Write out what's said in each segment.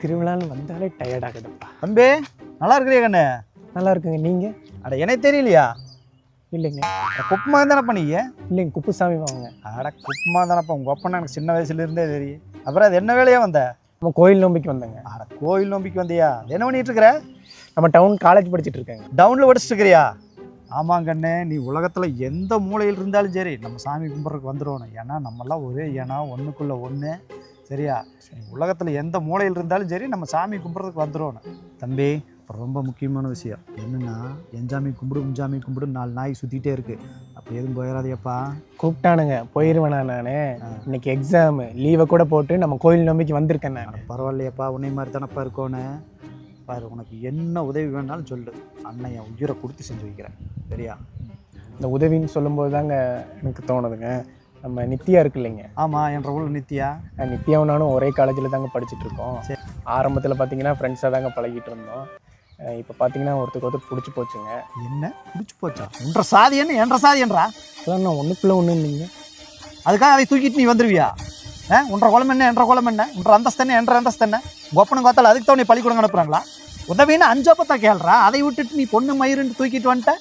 திருவிழான்னு வந்தாலே டயர்ட் ஆகுதுப்பா. தம்பி நல்லா இருக்கிறியா கண்ணு? நல்லா இருக்குங்க. நீங்கள்? அட எனக்கு தெரியலையா? இல்லைங்க. குப்பமா தானப்பா நீ? இல்லைங்க, குப்புசாமி வாங்க. அட குப்பமா தானப்பா, உங்கள் ஒப்பனை எனக்கு சின்ன வயசுலேருந்தே தெரியும். அப்புறம் அது என்ன வேலையாக வந்த? நம்ம கோயில் நோம்பிக்கு வந்தேங்க. அட கோயில் நோம்பிக்கு வந்தியா? என்ன பண்ணிட்டு இருக்கிற? நம்ம டவுன் காலேஜ் படிச்சுட்டு இருக்கேங்க. டவுனில் படிச்சுட்டு இருக்கிறியா? ஆமாம் கண்ணு, நீ உலகத்தில் எந்த மூலையில் இருந்தாலும் சரி நம்ம சாமி கும்பிட்றதுக்கு வந்துடணும். ஏன்னா நம்மளாம் ஒரே ஏன்னா ஒன்றுக்குள்ளே ஒன்று. சரியா? உலகத்தில் எந்த மூலையில் இருந்தாலும் சரி நம்ம சாமி கும்பிட்றதுக்கு வந்துடணும். தம்பி அப்புறம் ரொம்ப முக்கியமான விஷயம் என்னென்னா, எஞ்சாமி கும்பிடு உஞ்சாமி கும்பிடு 4 நாய் சுற்றிக்கிட்டே இருக்குது. அப்போ எதுவும் போயிடாதையப்பா. கூப்பிட்டானுங்க, போயிடுவேண்ணா. நான் இன்னைக்கு எக்ஸாமு லீவை கூட போட்டு நம்ம கோயில் நோம்பிக்கு வந்திருக்கேன். நான் பரவாயில்லையப்பா, உன்னை மாதிரி தானப்பா இருக்கோன்னு பாரு. உனக்கு என்ன உதவி வேணாலும் சொல்லு, அண்ணன் என் உயிரை கொடுத்து செஞ்சு வைக்கிறேன். சரியா? இந்த உதவின்னு சொல்லும்போது தாங்க எனக்கு தோணுதுங்க, நம்ம நித்யா இருக்கு இல்லைங்க. ஆமாம், என்ற ஊரில் நித்யா. நித்யாவும் நானும் ஒரே காலேஜில் தாங்க படிச்சுட்டு இருக்கோம். சரி, ஆரம்பத்தில் பார்த்தீங்கன்னா ஃப்ரெண்ட்ஸாக தாங்க பழகிட்டு இருந்தோம். இப்போ பார்த்தீங்கன்னா ஒருத்தருக்கு பிடிச்சி போச்சுங்க. என்ன பிடிச்சி போச்சா? உன்ற சாதி என்ன என்ற சாதி என்றா? அதான் நான் ஒன்றுக்குள்ளே ஒன்றும் இல்லைங்க. அதுக்காக அதை தூக்கிட்டு நீ வந்துடுவியா? உன்ற குளம் என்ன என்ற குளம் என்ன? உன்ற அந்தஸ்து என்ன என்ற அந்தஸ்து என்ன? ஒப்பனும் பார்த்தாலும் அதுக்கு தான் நீ பள்ளிக்கூடம் அனுப்புகிறாங்களா? உதவின்னு 5 அப்பத்தா கேள்றா, அதை விட்டுட்டு நீ பொண்ணு மயிருன்னு தூக்கிட்டு வந்துட்ட.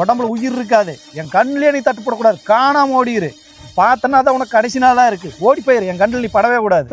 உடம்புல உயிர் இருக்காது. என் கண்ணிலே நீ தட்டுப்படக்கூடாது, காணாமல் ஓடிடு. பார்த்தனா தான் உனக்கு கடைசி நாளாக இருக்குது. ஓடி போயிரு, என் கண்ணில் நீ படவே கூடாது.